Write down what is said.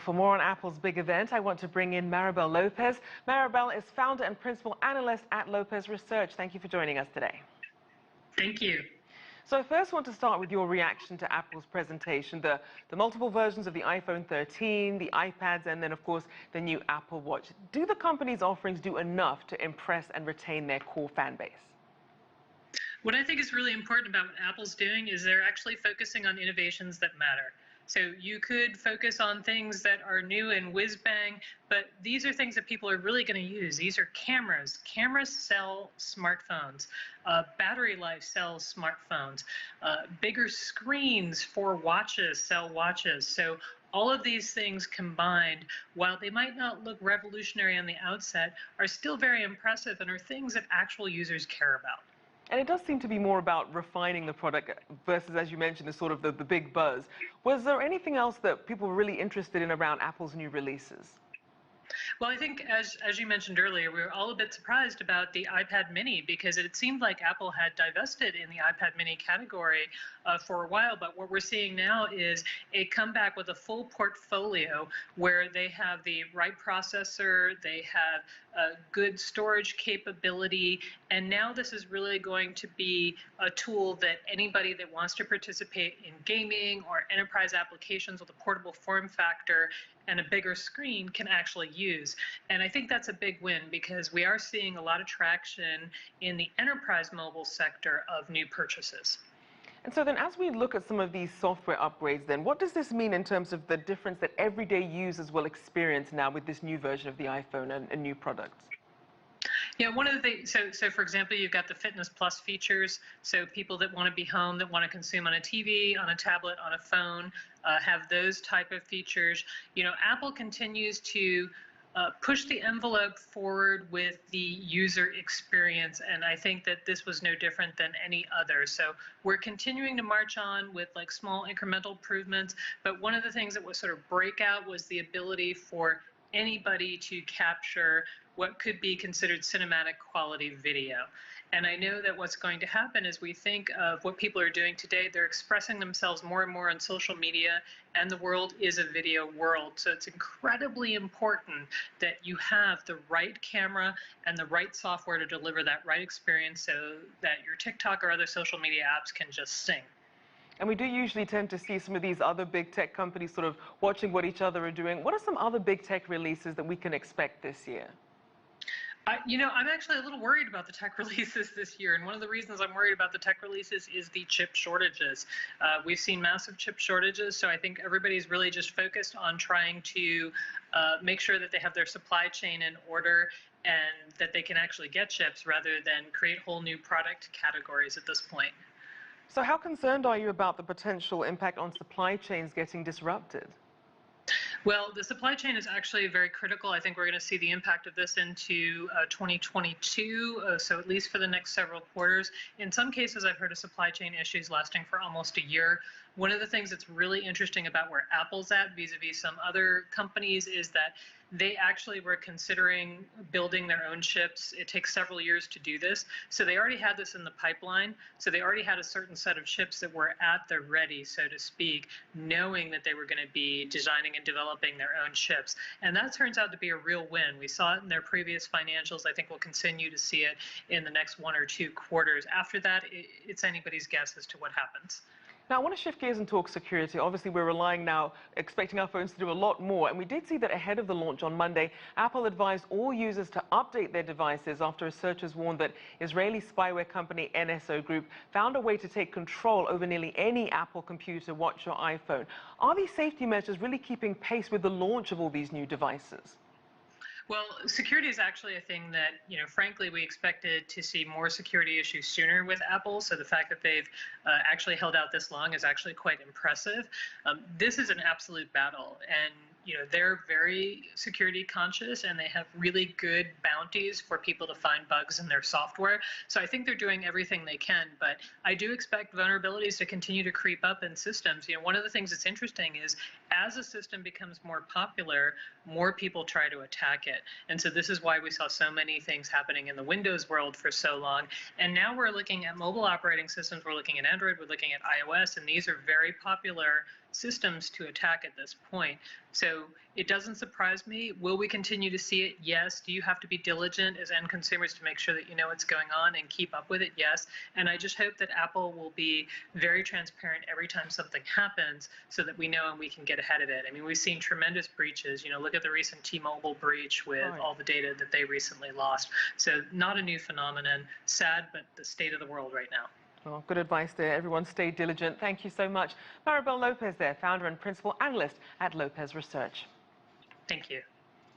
For more on Apple's big event, I want to bring in Maribel Lopez. Maribel is founder and principal analyst at Lopez Research. Thank you for joining us today. Thank you. So I first want to start with your reaction to Apple's presentation, the multiple versions of the iPhone 13, the iPads, and then, of course, the new Apple Watch. Do the company's offerings do enough to impress and retain their core fan base? What I think is really important about what Apple's doing is they're actually focusing on innovations that matter. So you could focus on things that are new and whiz bang, but these are things that people are really going to use. These are cameras. Cameras sell smartphones. Battery life sells smartphones. Bigger screens for watches sell watches. So all of these things combined, while they might not look revolutionary on the outset, are still very impressive and are things that actual users care about. And it does seem to be more about refining the product versus, as you mentioned, the sort of the big buzz. Was there anything else that people were really interested in around Apple's new releases? Well, I think, as you mentioned earlier, we were all a bit surprised about the iPad mini because it seemed like Apple had divested in the iPad mini category for a while. But what we're seeing now is a comeback with a full portfolio where they have the right processor, they have a good storage capability, and now this is really going to be a tool that anybody that wants to participate in gaming or enterprise applications with a portable form factor and a bigger screen can actually use. And I think that's a big win because we are seeing a lot of traction in the enterprise mobile sector of new purchases. And so then as we look at some of these software upgrades, then what does this mean in terms of the difference that everyday users will experience now with this new version of the iPhone and new products? Yeah, one of the things, so for example, you've got the Fitness Plus features. So people that want to be home, that want to consume on a TV, on a tablet, on a phone, have those type of features. You know, Apple continues to push the envelope forward with the user experience, and I think that this was no different than any other. So we're continuing to march on with like small incremental improvements, but one of the things that was sort of breakout was the ability for anybody to capture what could be considered cinematic quality video. And I know that what's going to happen is we think of what people are doing today, they're expressing themselves more and more on social media, and the world is a video world. So it's incredibly important that you have the right camera and the right software to deliver that right experience so that your TikTok or other social media apps can just sing. And we do usually tend to see some of these other big tech companies sort of watching what each other are doing. What are some other big tech releases that we can expect this year? You know, I'm actually a little worried about the tech releases this year, and one of the reasons I'm worried about the tech releases is the chip shortages. We've seen massive chip shortages, so I think everybody's really just focused on trying to make sure that they have their supply chain in order and that they can actually get chips rather than create whole new product categories at this point. So how concerned are you about the potential impact on supply chains getting disrupted? Well, the supply chain is actually very critical. I think we're going to see the impact of this into 2022, so at least for the next several quarters. In some cases, I've heard of supply chain issues lasting for almost a year. One of the things that's really interesting about where Apple's at vis-a-vis some other companies is that they actually were considering building their own chips. It takes several years to do this. So they already had this in the pipeline. So they already had a certain set of chips that were at the ready, so to speak, knowing that they were going to be designing and developing their own chips. And that turns out to be a real win. We saw it in their previous financials. I think we'll continue to see it in the next 1 or 2 quarters. After that, it's anybody's guess as to what happens. Now, I want to shift gears and talk security. Obviously, we're relying now, expecting our phones to do a lot more. And we did see that ahead of the launch on Monday, Apple advised all users to update their devices after researchers warned that Israeli spyware company NSO Group found a way to take control over nearly any Apple computer, watch, or iPhone. Are these safety measures really keeping pace with the launch of all these new devices? Well, security is actually a thing that, you know, frankly, we expected to see more security issues sooner with Apple. So the fact that they've actually held out this long is actually quite impressive. This is an absolute battle. And you know, they're very security conscious and they have really good bounties for people to find bugs in their software. So I think they're doing everything they can, but I do expect vulnerabilities to continue to creep up in systems. You know, one of the things that's interesting is as a system becomes more popular, more people try to attack it. And so this is why we saw so many things happening in the Windows world for so long. And now we're looking at mobile operating systems, we're looking at Android, we're looking at iOS, and these are very popular systems to attack at this point. So it doesn't surprise me. Will we continue to see it? Yes. Do you have to be diligent as end consumers to make sure that you know what's going on and keep up with it? Yes. And I just hope that Apple will be very transparent every time something happens so that we know and we can get ahead of it. I mean, we've seen tremendous breaches. You know, look at the recent T-Mobile breach with all the data that they recently lost. So not a new phenomenon. Sad, but the state of the world right now. Well, good advice there. Everyone stay diligent. Thank you so much. Maribel Lopez there, founder and principal analyst at Lopez Research. Thank you.